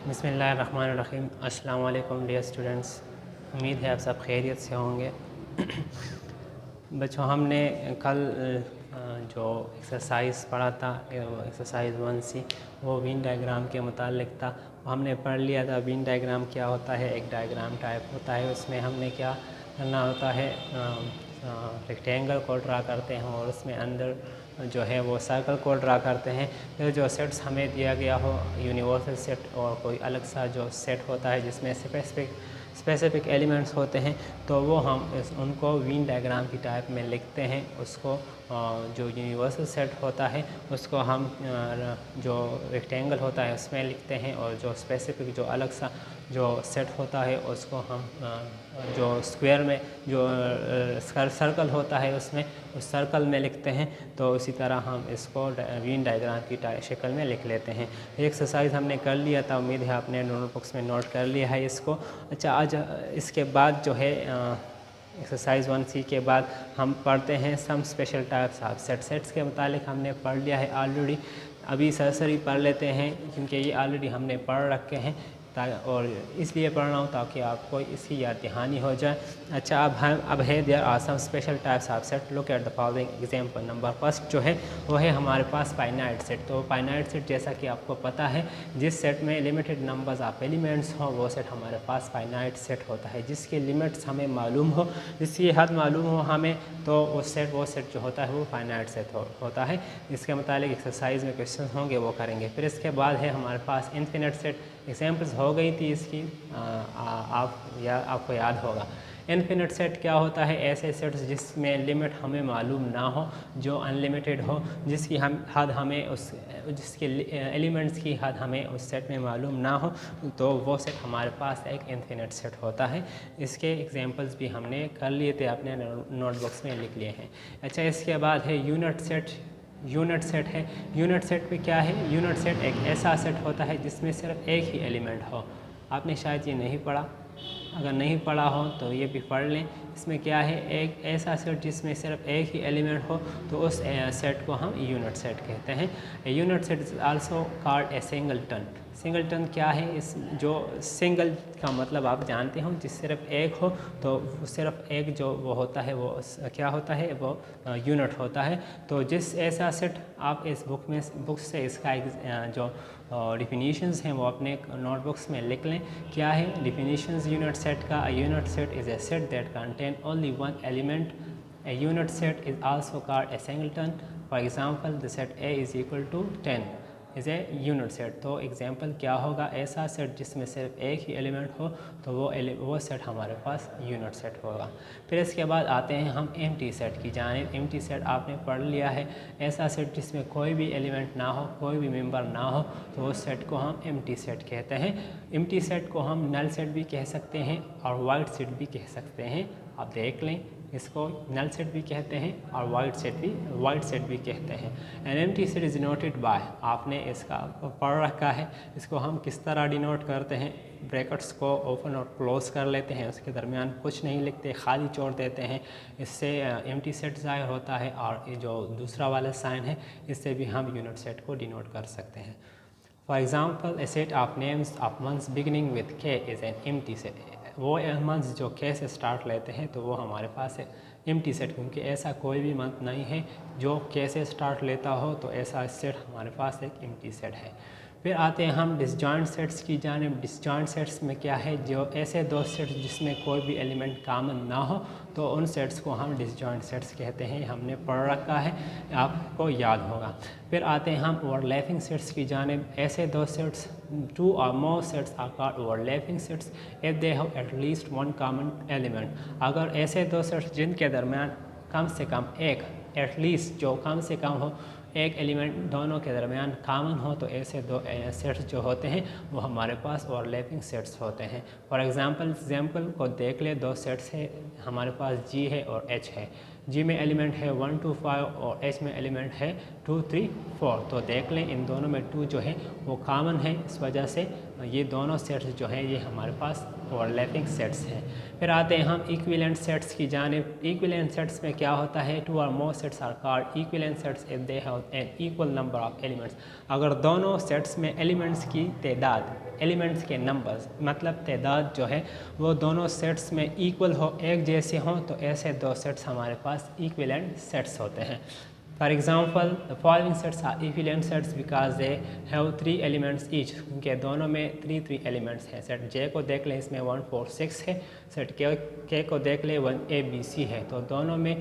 बिस्मिल्लाहिर्रहमानिर्रहीम। अस्सलाम वालेकुम डियर स्टूडेंट्स, उम्मीद है आप सब खैरियत से होंगे। बच्चों, हमने कल जो एक्सरसाइज पढ़ा था, एक्सरसाइज 1C, वो वेन डायग्राम के मुतालिक था। हमने पढ़ लिया था वेन डायग्राम क्या होता है। एक डायग्राम टाइप होता है, उसमें हमने क्या करना होता है, रेक्टेंगल को ड्रा करते हैं और उसमें अंदर जो है वो सर्कल को ड्रा करते हैं। फिर जो सेट्स हमें दिया गया हो, यूनिवर्सल सेट और कोई अलग सा जो सेट होता है जिसमें स्पेसिफिक एलिमेंट्स होते हैं, तो वो हम उनको वेन डायग्राम की टाइप में लिखते हैं। उसको जो यूनिवर्सल सेट होता है उसको हम जो रेक्टेंगल होता है उसमें लिखते हैं, और जो स्पेसिफिक जो अलग सा जो सेट होता है उसको हम जो स्क्वायर में जो सर्कल होता है उसमें उस सर्कल में लिखते हैं। तो उसी तरह हम इसको वेन डायग्राम की शक्ल में लिख लेते हैं। एक्सरसाइज हमने कर लिया था, उम्मीद है आपने नोटबुक्स में नोट कर लिया है इसको। अच्छा, आज इसके बाद जो है एक्सरसाइज 1C के बाद हम पढ़ते हैं some special types of sets के मुतालिक हमने पढ़ लिया है ऑलरेडी। अभी सरसरी पढ़ लेते हैं क्योंकि ये ऑलरेडी हमने पढ़ रखे हैं, और इसलिए पढ़ रहा हूँ ताकि आपको इसकी याद दहानी हो जाए। अच्छा, अब है there are some special types of set. Look at the following example. Number first जो है वो है हमारे पास फाइनाइट सेट। तो फाइनाइट सेट जैसा कि आपको पता है, जिस सेट में लिमिटेड नंबर्स ऑफ एलिमेंट्स हो वो सेट हमारे पास फाइनाइट सेट होता है। जिसके लिमिट्स हमें मालूम हो, जिसकी हद मालूम हो हमें, तो वो सेट जो होता है वो फाइनाइट सेट होता है। इसके मुतालिक एक्सरसाइज में क्वेश्चन होंगे वो करेंगे। फिर इसके बाद है हमारे पास इन्फिनिट सेट। एग्जाम्पल्स हो गई थी इसकी, आपको याद होगा। इन्फिनिट सेट क्या होता है? ऐसे सेट्स जिसमें लिमिट हमें मालूम ना हो, जो अनलिमिटेड हो, जिसकी हद हमें जिसके एलिमेंट्स की हद हमें उस सेट में मालूम ना हो, तो वो सेट हमारे पास एक इन्फिनिट सेट होता है। इसके एग्जांपल्स भी हमने कर लिए थे, अपने नोटबुक्स में लिख लिए हैं। अच्छा, इसके बाद है यूनिट सेट। यूनिट सेट है। यूनिट सेट पे क्या है? यूनिट सेट एक ऐसा सेट होता है जिसमें सिर्फ एक ही एलिमेंट हो। आपने शायद ये नहीं पढ़ा, अगर नहीं पढ़ा हो तो ये भी पढ़ लें। इसमें क्या है, एक ऐसा सेट जिसमें सिर्फ एक ही एलिमेंट हो, तो उस सेट को हम यूनिट सेट कहते हैं। Unit set is also called a singleton. Singleton क्या है? इस जो सिंगल का मतलब आप जानते हो, जिस सिर्फ एक हो, तो सिर्फ एक जो वो होता है वो क्या होता है, वो यूनिट होता है। तो जिस ऐसा सेट आप इस बुक से इसका जो डिफिनीशंस हैं वो अपने नोटबुक्स में लिख लें। क्या है डिफिनीशंस यूनिट सेट का? Unit set is a set that contain only one element. A unit set is also called a singleton. For example, the set A is equal to 10 is a unit set. तो example क्या होगा? ऐसा set जिसमें सिर्फ एक ही element हो, तो वो सेट हमारे पास यूनिट सेट होगा। फिर इसके बाद आते हैं हम एम्प्टी सेट की जानिब। एम्प्टी सेट आपने पढ़ लिया है। ऐसा सेट जिसमें कोई भी एलिमेंट ना हो, कोई भी मेंबर ना हो, तो उस सेट को हम एम्प्टी सेट कहते हैं। एम्प्टी सेट को हम नल सेट भी कह सकते हैं और वाइड सेट भी कह सकते हैं। आप देख लें, इसको नल सेट भी कहते हैं और वाइड सेट भी कहते हैं। An empty set is denoted by, आपने इसका पढ़ रखा है। इसको हम किस तरह डिनोट करते हैं? ब्रैकेट्स को ओपन और क्लोज कर लेते हैं, उसके दरमियान कुछ नहीं लिखते, खाली छोड़ देते हैं। इससे एम्प्टी सेट ज़ाहिर होता है, और जो दूसरा वाला साइन है इससे भी हम यूनिट सेट को डिनोट कर सकते हैं। For example, A set of names of months beginning with के इज़ एन एम्प्टी सेट। वो मंथ्स जो के से स्टार्ट लेते हैं तो वो हमारे पास है एम्प्टी सेट, क्योंकि ऐसा कोई भी मंथ नहीं है जो के से स्टार्ट लेता हो, तो ऐसा सेट हमारे पास एक एम्प्टी सेट है। फिर आते हैं हम डिसजॉइंट सेट्स की जानिब। डिसजॉइंट सेट्स में क्या है? जो ऐसे दो सेट्स जिसमें कोई भी एलिमेंट कॉमन ना हो, तो उन सेट्स को हम डिसजॉइंट सेट्स कहते हैं। हमने पढ़ रखा है, आपको याद होगा। फिर आते हैं हम ओवरलैपिंग सेट्स की जानिब। ऐसे दो सेट्स, टू और more sets are called overlapping sets if they have at least one common element. अगर ऐसे दो सेट्स जिनके दरमियान कम से कम एक, एटलीस्ट जो कम से कम हो, एक एलिमेंट दोनों के दरमियान कॉमन हो, तो ऐसे दो सेट्स जो होते हैं वो हमारे पास ओवरलैपिंग सेट्स होते हैं। फॉर एग्जांपल को देख ले, दो सेट्स है हमारे पास, जी है और एच है। जी में एलिमेंट है 1 2 5 और एच में एलिमेंट है 2 3 4। तो देख लें, इन दोनों में 2 जो है वो कॉमन है, इस वजह से ये दोनों सेट्स जो हैं ये हमारे पास ओवरलैपिंग सेट्स हैं। फिर आते हैं हम इक्विवेलेंट सेट्स की जानिब। इक्विवेलेंट सेट्स में क्या होता है, टू और more sets are called equivalent sets if they have an equal number of elements. अगर दोनों सेट्स में एलिमेंट्स की तादाद, एलिमेंट्स के नंबर्स मतलब तादाद जो है वो दोनों सेट्स में इक्वल हो, एक जैसे हों, तो ऐसे दो सेट्स हमारे पास इक्विवेलेंट सेट्स होते हैं। For example, the following sets are equivalent sets because they have 3 elements each. उनके दोनों में 3 एलिमेंट्स हैं। सेट J को देख लें, इसमें 1 4 6 है। सेट K को देख लें, 1 A B C है। तो दोनों में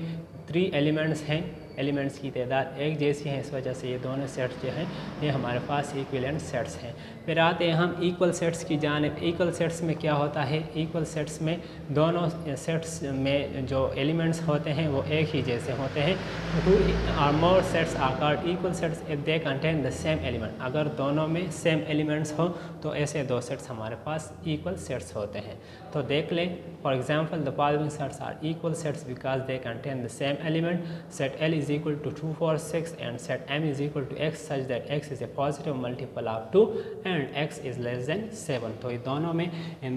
3 एलिमेंट्स हैं, एलिमेंट्स की तादाद एक जैसी है, इस वजह से ये दोनों सेट्स जो हैं ये हमारे पास इक्विवेलेंट सेट्स हैं। फिर आते हैं हम इक्वल सेट्स की जानिब। इक्वल सेट्स में क्या होता है, इक्वल सेट्स में दोनों सेट्स में जो एलिमेंट्स होते हैं वो एक ही जैसे होते हैं। टू और more sets are called equal sets if they contain the same element. अगर दोनों में सेम एलिमेंट्स हो तो ऐसे दो सेट्स हमारे पास इक्वल सेट्स होते हैं। तो देख लें, for example the following sets are equal sets because they contain the same element. Set L is equal to 2 4 6 and set M is equal to x such that x is a positive multiple of 2 and x is less than 7। तो इन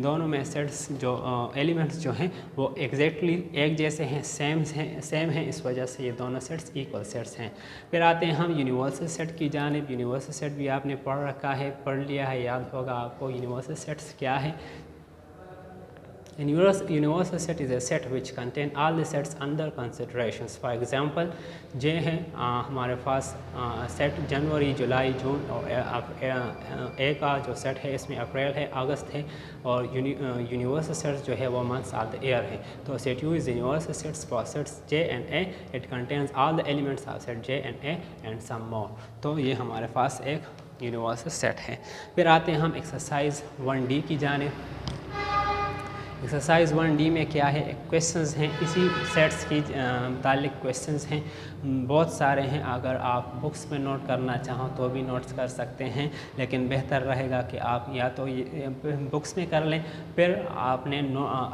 दोनों में sets जो elements जो हैं वो exactly एक जैसे हैं, सेम हैं, इस वजह से ये दोनों सेट्स इक्वल सेट्स हैं। फिर आते हैं हम यूनिवर्सल सेट की जानिब। यूनिवर्सल सेट भी आपने पढ़ रखा है, पढ़ लिया है, याद होगा आपको यूनिवर्सल सेट्स क्या है। Universal set is a set which contain all the sets under considerations. For example, J है हमारे पास सेट जनवरी, जुलाई, जून और A का जो सेट है इसमें अप्रैल है, अगस्त है और यूनिवर्सल सेट्स जो है वो मंथ्स ऑफ द ईयर है। तो set U is universal sets for sets J and A. It contains all the elements of set J and A and some more. तो ये हमारे पास एक यूनिवर्सल सेट है। फिर आते हैं हम एक्सरसाइज 1D की जानिब। एक्सरसाइज 1D में क्या है, क्वेश्चंस हैं, इसी सेट्स की मुतालिक क्वेश्चंस हैं, बहुत सारे हैं। अगर आप बुक्स में नोट करना चाहो तो भी नोट्स कर सकते हैं, लेकिन बेहतर रहेगा कि आप या तो ये बुक्स में कर लें, फिर आपने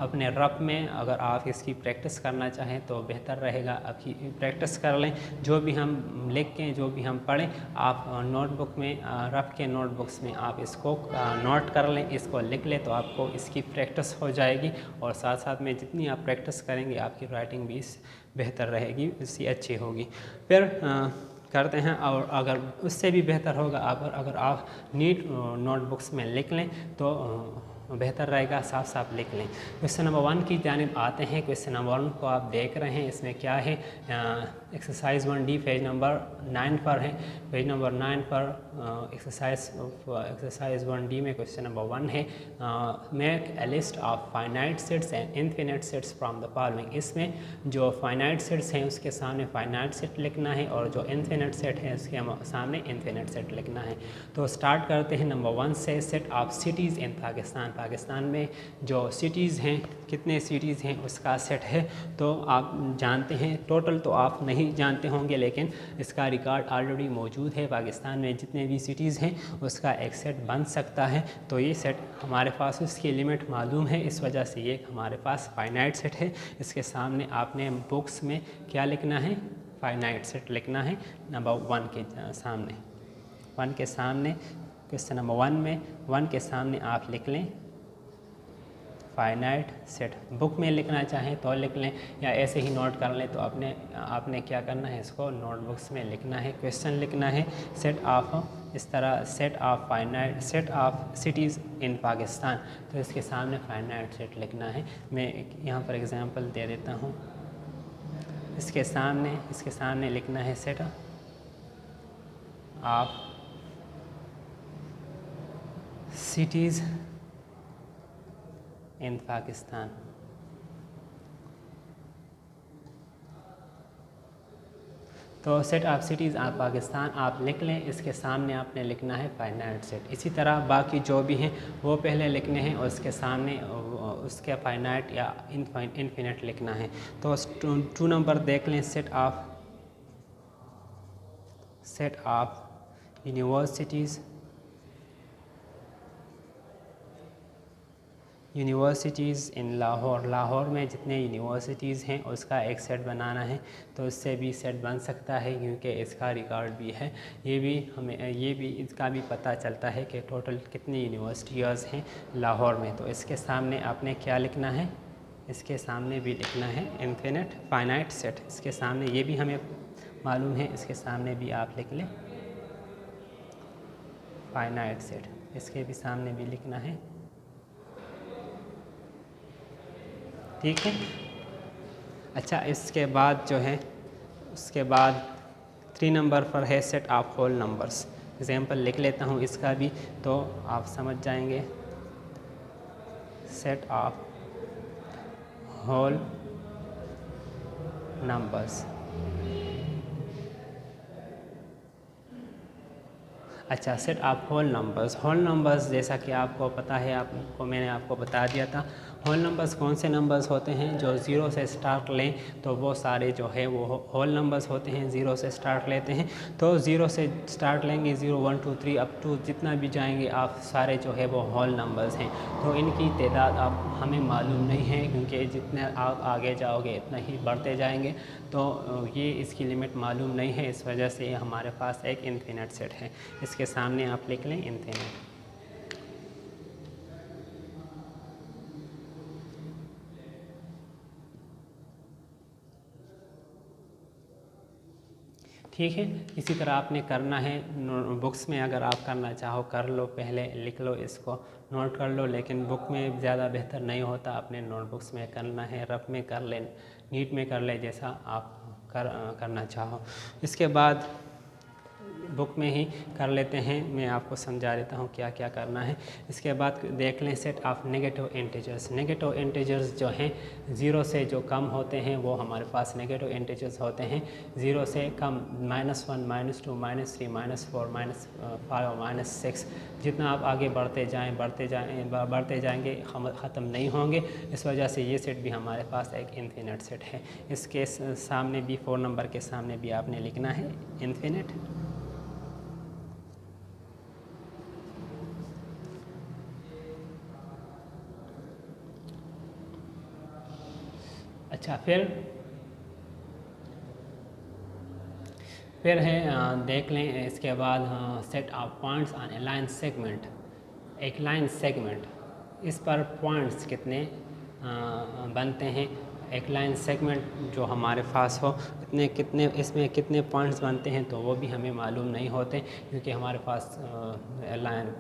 अपने रफ में अगर आप इसकी प्रैक्टिस करना चाहें तो बेहतर रहेगा आपकी प्रैक्टिस कर लें। जो भी हम लिखें, जो भी हम पढ़ें, आप नोटबुक में, रफ के नोटबुक्स में आप इसको नोट कर लें, इसको लिख लें, तो आपको इसकी प्रैक्टिस हो जाएगी और साथ साथ में जितनी आप प्रैक्टिस करेंगे आपकी राइटिंग भी बेहतर रहेगी, इससे अच्छी होगी। फिर करते हैं, और अगर उससे भी बेहतर होगा अगर आप नीट नोटबुक्स में लिख लें तो बेहतर रहेगा, साफ साफ लिख लें। क्वेश्चन नंबर 1 की जानिब आते हैं। क्वेश्चन नंबर 1 को आप देख रहे हैं, इसमें क्या है, एक्सरसाइज 1D पेज नंबर 9 पर है। पेज नंबर 9 पर एक्सरसाइज 1D में क्वेश्चन नंबर 1 है, make a list of finite sets and infinite sets from the following. इसमें जो फाइनाइट सेट्स हैं उसके सामने फाइनाइट सेट लिखना है और जो इनफिनिट सेट है उसके सामने इनफिनिट सेट लिखना है। तो स्टार्ट करते हैं नंबर 1 से। Set of cities in Pakistan. Pakistan में जो सिटीज़ हैं, कितने सिटीज़ हैं उसका सेट है। तो आप जानते हैं, टोटल तो आप नहीं जानते होंगे, लेकिन इसका रिकॉर्ड ऑलरेडी मौजूद है। पाकिस्तान में जितने भी सिटीज़ हैं उसका एक सेट बन सकता है। तो ये सेट हमारे पास, उसकी लिमिट मालूम है, इस वजह से ये हमारे पास फाइनाइट सेट है। इसके सामने आपने बुक्स में क्या लिखना है, फाइनाइट सेट लिखना है नंबर 1 के सामने। 1 के सामने क्वेश्चन नंबर 1 में 1 के सामने आप लिख लें फाइनाइट सेट। बुक में लिखना चाहें तो लिख लें या ऐसे ही नोट कर लें। तो आपने क्या करना है, इसको नोटबुक्स में लिखना है। क्वेश्चन लिखना है सेट ऑफ, इस तरह set of finite, set of cities in Pakistan. तो इसके सामने फाइनाइट सेट लिखना है। मैं यहाँ पर एग्जांपल दे देता हूँ। इसके सामने लिखना है set of cities in Pakistan. तो set of cities of Pakistan आप लिख लें, इसके सामने आपने लिखना है फाइनाइट सेट। इसी तरह बाकी जो भी हैं वो पहले लिखने हैं और उसके सामने उसके फाइनाइट या इनफिनिट लिखना है। तो 2 नंबर देख लें, सेट ऑफ यूनिवर्सिटीज़ यूनिवर्सिटीज़ इन लाहौर, लाहौर में जितने यूनिवर्सिटीज़ हैं उसका एक सेट बनाना है, तो इससे भी सेट बन सकता है क्योंकि इसका रिकॉर्ड भी है। ये भी इसका भी पता चलता है कि टोटल कितनी यूनिवर्सिटीज़ हैं लाहौर में। तो इसके सामने आपने क्या लिखना है, इसके सामने भी लिखना है इन्फिनिट फाइनाइट सेट। इसके सामने ये भी हमें मालूम है, इसके सामने भी आप लिख लें फाइनाइट सेट, इसके भी सामने भी लिखना है, ठीक है। अच्छा, इसके बाद जो है उसके बाद 3 नंबर पर है set of whole numbers. Example लिख लेता हूँ इसका भी, तो आप समझ जाएंगे। Set of whole numbers. अच्छा, set of whole numbers. Whole numbers जैसा कि आपको पता है, मैंने आपको बता दिया था। होल नंबर्स कौन से नंबर्स होते हैं जो ज़ीरो से स्टार्ट लें, तो वो सारे जो है वो होल नंबर्स होते हैं। ज़ीरो से स्टार्ट लेते हैं तो ज़ीरो से स्टार्ट लेंगे, 0 1 2 3 अप टू जितना भी जाएंगे आप, सारे जो है वो होल नंबर्स हैं। तो इनकी तादाद आप हमें मालूम नहीं है क्योंकि जितने आप आगे जाओगे इतना ही बढ़ते जाएंगे, तो ये इसकी लिमिट मालूम नहीं है। इस वजह से हमारे पास एक इन्फिनिट सेट है। इसके सामने आप लिख लें इन्फिनिट। ठीक है, इसी तरह आपने करना है। बुक्स में अगर आप करना चाहो कर लो, पहले लिख लो, इसको नोट कर लो, लेकिन बुक में ज़्यादा बेहतर नहीं होता। अपने नोटबुक्स में करना है, रफ में कर ले, नीट में कर ले, जैसा आप करना चाहो। इसके बाद बुक में ही कर लेते हैं, मैं आपको समझा देता हूँ क्या क्या करना है। इसके बाद देख लें set of negative integers. Negative integers जो हैं ज़ीरो से जो कम होते हैं वो हमारे पास नेगेटिव इंटीजर्स होते हैं। ज़ीरो से कम -1 -2 -3 -4 -5 -6, जितना आप आगे बढ़ते जाएंगे ख़त्म नहीं होंगे। इस वजह से ये सेट भी हमारे पास एक इन्फिनिट सेट है। इसके सामने भी 4 नंबर के सामने भी आपने लिखना है इन्फिनिट। अच्छा, फिर है देख लें इसके बाद set of points on A line segment. एक लाइन सेगमेंट, इस पर पॉइंट्स कितने बनते हैं। एक लाइन सेगमेंट जो हमारे पास हो इसमें कितने पॉइंट्स बनते हैं, तो वो भी हमें मालूम नहीं होते क्योंकि हमारे पास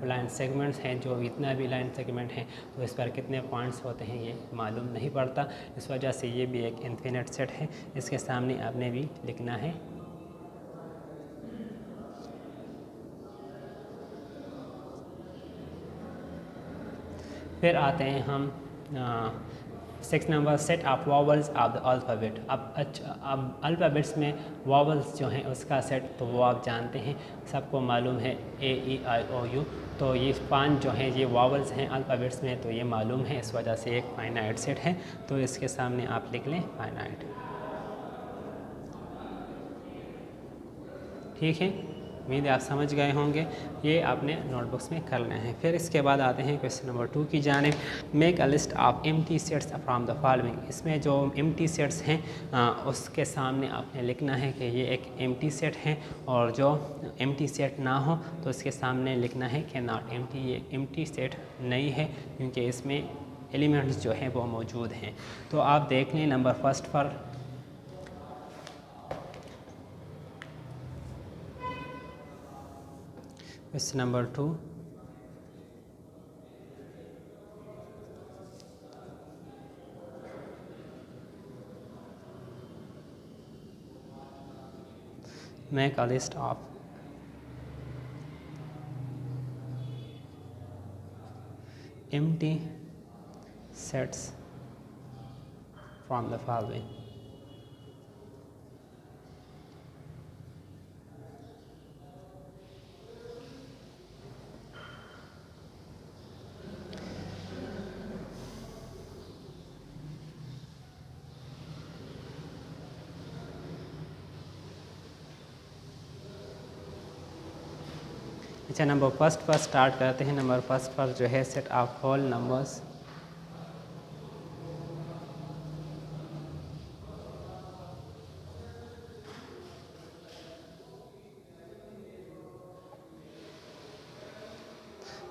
लाइन सेगमेंट्स हैं। जो इतना भी लाइन सेगमेंट हैं तो इस पर कितने पॉइंट्स होते हैं ये मालूम नहीं पड़ता। इस वजह से ये भी एक इन्फिनिट सेट है। इसके सामने आपने भी लिखना है फिर आते हैं हम 6 number set of vowels of the alphabet. अब अल्फ़ाबेट्स में वॉवल्स जो हैं उसका सेट, तो वो आप जानते हैं, सबको मालूम है AEIOU। तो ये 5 जो हैं ये वॉवल्स हैं अल्फ़ाबेट्स में, तो ये मालूम है। इस वजह से एक फाइनाइट सेट है, तो इसके सामने आप लिख लें फाइनाइट। ठीक है, उम्मीद है आप समझ गए होंगे। ये आपने नोटबुक्स में करना है। फिर इसके बाद आते हैं क्वेश्चन नंबर 2 की जानिब। Make a list of empty sets from the following. इसमें जो एम्प्टी सेट्स हैं उसके सामने आपने लिखना है कि ये एक एम्प्टी सेट है, और जो एम्प्टी सेट ना हो तो इसके सामने लिखना है कि नॉट एम्प्टी। ये एम्प्टी सेट नहीं है क्योंकि इसमें एलिमेंट्स जो हैं वो मौजूद हैं। तो आप देख लें नंबर फर्स्ट पर question number 2। Make a list of empty sets from the following. अच्छा, नंबर फर्स्ट पर स्टार्ट करते हैं। नंबर फर्स्ट पर जो है set of whole numbers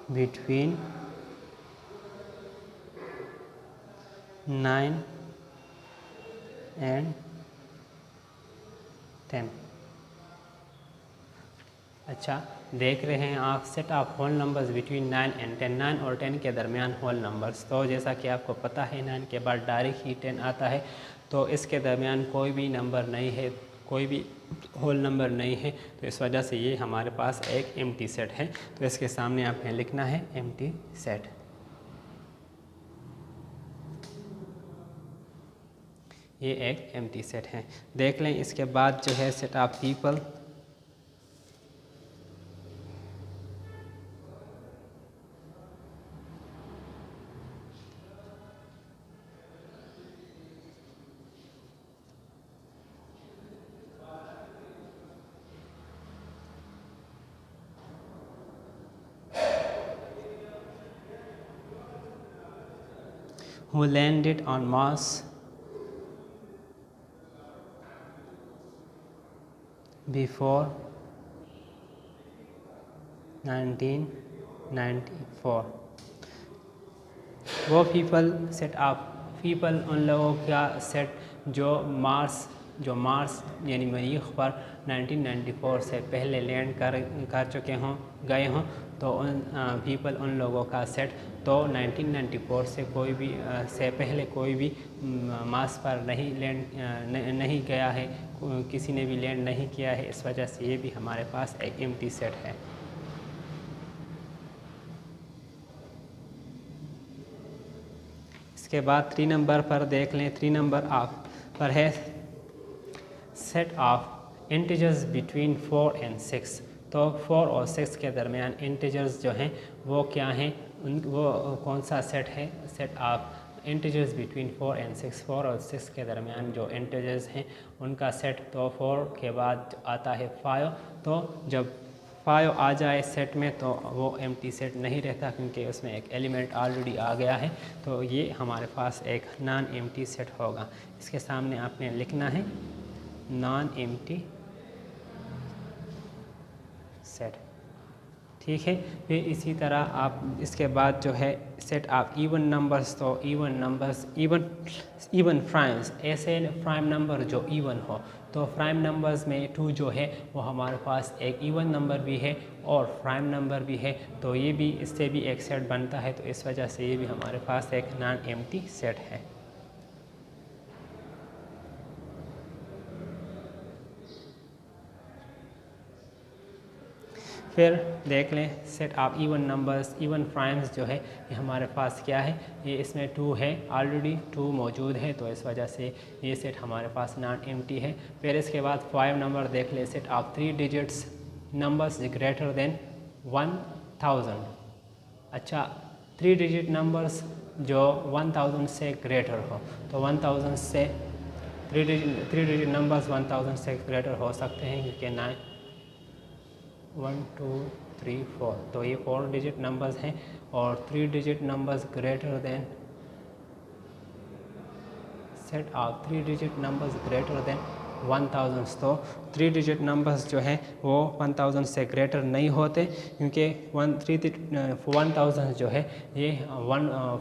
between 9 and 10। अच्छा, देख रहे हैं आप set of whole numbers between 9 and 10, 9 और 10 के दरमियान होल नंबर्स। तो जैसा कि आपको पता है 9 के बाद डायरेक्ट ही 10 आता है, तो इसके दरमियान कोई भी नंबर नहीं है, कोई भी होल नंबर नहीं है, तो इस वजह से ये हमारे पास एक एम्प्टी सेट है। तो इसके सामने आपने लिखना है एम्प्टी सेट। ये एक एम्प्टी सेट है। देख लें इसके बाद जो है set of people, who landed on Mars before 1994। वो पीपल सेट ऑफ पीपल उन लोगों का सेट जो मार्स यानी मरीख पर 1994 से पहले लैंड कर चुके हों, गए हों, तो उन पीपल उन लोगों का सेट। तो 1994 से कोई भी से पहले कोई भी मार्स पर नहीं गया है, किसी ने भी लैंड नहीं किया है, इस वजह से ये भी हमारे पास एक एम्प्टी सेट है। इसके बाद 3 नंबर पर देख लें। 3 नंबर पर है set of integers between 4 and 6। तो 4 और 6 के दरमियान इंटीजर्स जो हैं वो क्या हैं, वो कौन सा सेट है? Set of integers between 4 and 6। 4 और 6 के दरमियान जो इंटीजर्स हैं उनका सेट। तो 4 के बाद आता है 5। तो जब 5 आ जाए सेट में तो वो एम्प्टी सेट नहीं रहता, क्योंकि उसमें एक एलिमेंट ऑलरेडी आ गया है। तो ये हमारे पास एक नॉन एम्प्टी सेट होगा। इसके सामने आपने लिखना है नॉन एम्प्टी सेट। ठीक है। फिर इसी तरह आप इसके बाद जो है सेट ऑफ इवन नंबर्स। तो इवन नंबर्स, इवन प्राइम्स, ऐसे प्राइम नंबर जो इवन हो। तो प्राइम नंबर्स में 2 जो है वो हमारे पास एक इवन नंबर भी है और प्राइम नंबर भी है। तो ये भी, इससे भी एक सेट बनता है। तो इस वजह से ये भी हमारे पास एक नॉन एम्प्टी सेट है। फिर देख लें set of even numbers, even primes जो है ये हमारे पास क्या है, ये इसमें 2 है, ऑलरेडी 2 मौजूद है। तो इस वजह से ये सेट हमारे पास नॉन एम्प्टी है। फिर इसके बाद 5 नंबर देख लें, set of 3 digits numbers greater than 1000। अच्छा, 3 डिजिट नंबर्स जो 1000 से ग्रेटर हो। तो 1000 से 3 डिजिट नंबर्स 1000 से ग्रेटर हो सकते हैं, क्योंकि 1 2 3 4, तो ये 4 डिजिट नंबर्स हैं। और 3 digit numbers greater than, set of 3 digit numbers greater than 1000। तो 3 डिजिट नंबर्स जो हैं वो 1000 से ग्रेटर नहीं होते, क्योंकि 1000 जो है ये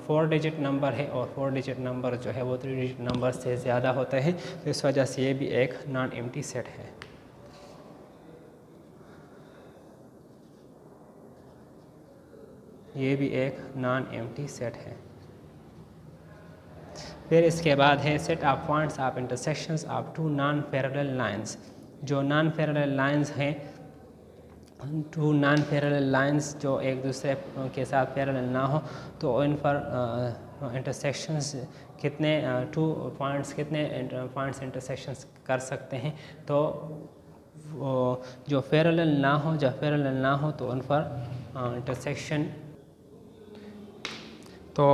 4 डिजिट नंबर है, और 4 डिजिट नंबर जो है वो 3 डिजिट नंबर से ज़्यादा होते हैं। तो इस वजह से ये भी एक नॉन एम्प्टी सेट है। ये भी एक नॉन एम्प्टी सेट है। फिर इसके बाद है set of points of intersections of 2 non parallel lines. जो नॉन पैरेलल लाइंस हैं, 2 नॉन पैरेलल लाइंस जो एक दूसरे के साथ पैरेलल ना हो, तो इन पर इंटरसेक्शंस कितने 2 पॉइंट्स कितने पॉइंट्स इंटरसेक्शंस कर सकते हैं। तो जो पैरेलल ना हो तो उन पर इंटरसेक्शन। तो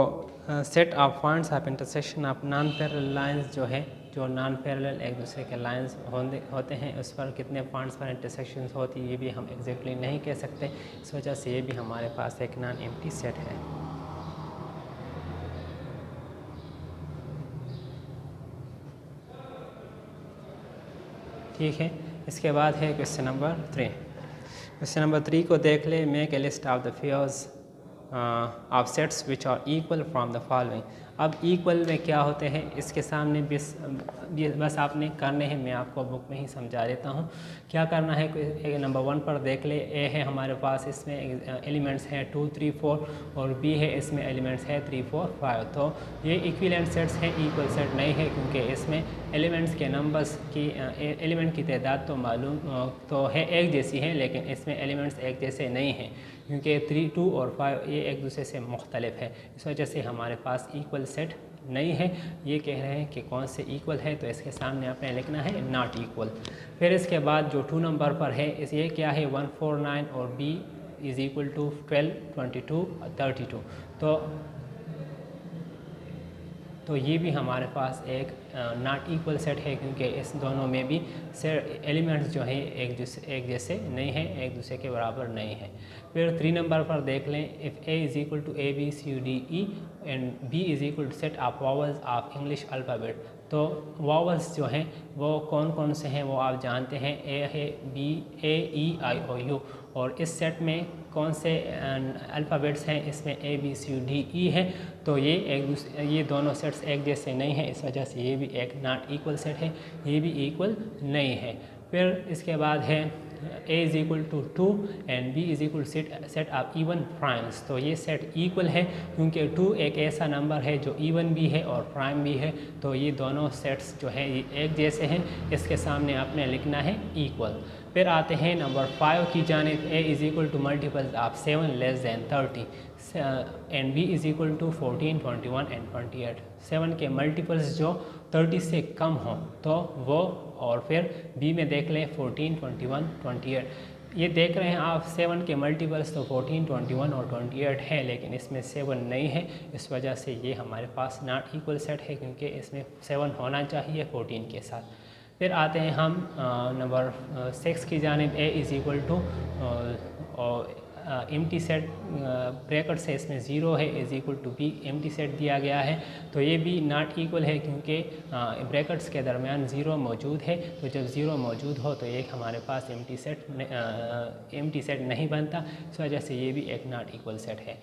set of points of intersection of non parallel lines जो है, जो नॉन पैरेलल एक दूसरे के लाइंस होते हैं, उस पर कितने पॉइंट्स पर इंटरसेक्शन होती है ये भी हम एग्जैक्टली नहीं कह सकते। इस वजह से ये भी हमारे पास एक नॉन एम्प्टी सेट है। ठीक है। इसके बाद है क्वेश्चन नंबर 3। क्वेश्चन नंबर 3 को देख ले। Make a list of the pairs of sets which are equal from the following. अब इक्वल में क्या होते हैं, इसके सामने बस आपने करने हैं, मैं आपको बुक में ही समझा देता हूँ क्या करना है। नंबर 1 पर देख ले, ए है हमारे पास, इसमें एलिमेंट्स हैं 2 3 4 और बी है, इसमें एलिमेंट्स है 3 4 5। तो ये इक्विवेलेंट सेट्स हैं, इक्वल सेट नहीं है क्योंकि इसमें एलिमेंट्स के नंबर्स की एलिमेंट की तादाद तो मालूम तो है, एक जैसी है, लेकिन इसमें एलिमेंट्स एक जैसे नहीं हैं क्योंकि 3 2 और 5 ये एक दूसरे से मुख्तलिफ है। इस वजह से हमारे पास इक्वल सेट नहीं है। ये कह रहे हैं कि कौन से इक्वल है, तो इसके सामने आपने लिखना है नॉट इक्वल। फिर इसके बाद जो 2 नंबर पर है, इस ये क्या है 1 4 9 और बी इज़ इक्वल टू 12 22 32। तो ये भी हमारे पास एक नॉट इक्वल सेट है क्योंकि इस दोनों में भी एलिमेंट्स जो है एक जैसे नहीं है, एक दूसरे के बराबर नहीं है। फिर 3 नंबर पर देख लें, if A is equal to A B C D E and B is equal to set of vowels of English alphabet. तो वावल्स जो हैं वो कौन कौन से हैं वो आप जानते हैं, ए है, बी, ए, ई, आई और यू। और इस सेट में कौन से अल्फ़ाबेट्स हैं, इसमें ए बी सी डी ई है। तो ये दोनों सेट्स एक जैसे नहीं हैं, इस वजह से ये भी एक नॉट इक्वल सेट है, ये भी इक्वल नहीं है। फिर इसके बाद है a is equal to 2 and b is equal set of even primes. तो ये सेट इक्वल है क्योंकि 2 एक ऐसा नंबर है जो इवन भी है और प्राइम भी है। तो ये दोनों सेट्स जो हैं ये एक जैसे हैं, इसके सामने आपने लिखना है इक्वल। फिर आते हैं नंबर 5 की जानिब, a is equal to multiples of 7 less than 30 and b is equal to 14 21 and 28। 7 के मल्टीपल्स जो 30 से कम हों तो वो, और फिर b में देख लें 14 21 28। ये देख रहे हैं आप 7 के मल्टीपल्स तो 14 21 और 28 है, लेकिन इसमें 7 नहीं है, इस वजह से ये हमारे पास नॉट इक्वल सेट है क्योंकि इसमें 7 होना चाहिए 14 के साथ। फिर आते हैं हम नंबर 6 की जानिब, a is equal to empty set bracket से इसमें 0 है is equal to B empty set दिया गया है। तो ये भी नॉट इक्वल है क्योंकि ब्रैकेट्स के दरमियान 0 मौजूद है। तो जब 0 मौजूद हो तो ये हमारे पास एम्प्टी सेट नहीं बनता, इस वजह से ये भी एक नॉट इक्वल सेट है।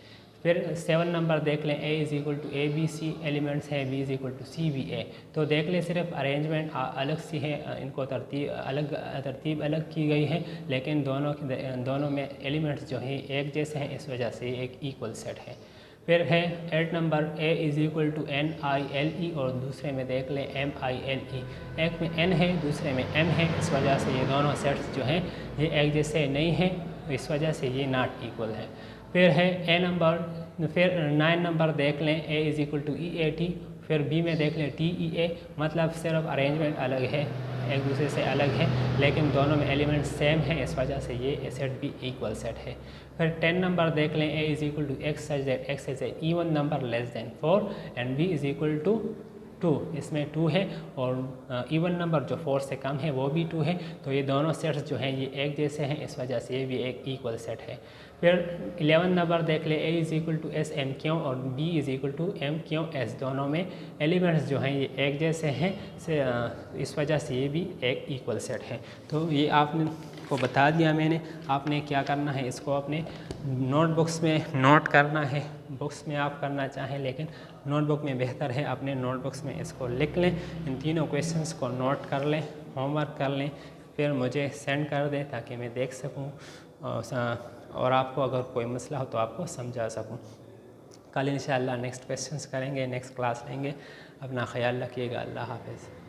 फिर 7 नंबर देख लें, a is equal to A B C elements है, b is equal to C B A. तो देख लें सिर्फ अरेंजमेंट अलग सी है, इनको तरतीब अलग की गई है, लेकिन दोनों में एलिमेंट्स जो हैं एक जैसे हैं, इस वजह से एक इक्वल सेट है। फिर है 8 नंबर, a is equal to N I L E और दूसरे में देख लें एम आई एल ई। एक में n है, दूसरे में m है, इस वजह से ये दोनों सेट्स जो हैं ये एक जैसे नहीं हैं, इस वजह से ये नॉट इक्वल है। फिर है 9 नंबर देख लें, a is equal to E A T. फिर b में देख लें टी ई ए, मतलब सिर्फ अरेंजमेंट अलग है, एक दूसरे से अलग है, लेकिन दोनों में एलिमेंट सेम है, इस वजह से ये सेट भी इक्वल सेट है। फिर 10 नंबर देख लें, a is equal to X such that X is a even number less than 4 and b is equal to 2। इसमें 2 है और इवन नंबर जो 4 से कम है वो भी 2 है। तो ये दोनों सेट्स जो हैं ये एक जैसे हैं, इस वजह से ये भी एक इक्वल सेट है। फिर 11 नंबर देख ले, a is equal to S M Q और b is equal to M Q S. दोनों में एलिमेंट्स जो हैं ये एक जैसे हैं, इस वजह से ये भी एक इक्वल सेट है। तो ये आपने को बता दिया मैंने। आपने क्या करना है, इसको अपने नोटबुक्स में नोट करना है। बुक्स में आप करना चाहें, लेकिन नोटबुक में बेहतर है, अपने नोटबुक्स में इसको लिख लें, इन तीनों क्वेश्चंस को नोट कर लें, होमवर्क कर लें, फिर मुझे सेंड कर दें ताकि मैं देख सकूं और आपको अगर कोई मसला हो तो आपको समझा सकूं। कल इंशाअल्लाह नेक्स्ट क्वेश्चंस करेंगे, नेक्स्ट क्लास लेंगे। अपना ख्याल रखिएगा। अल्लाह हाफ़िज़।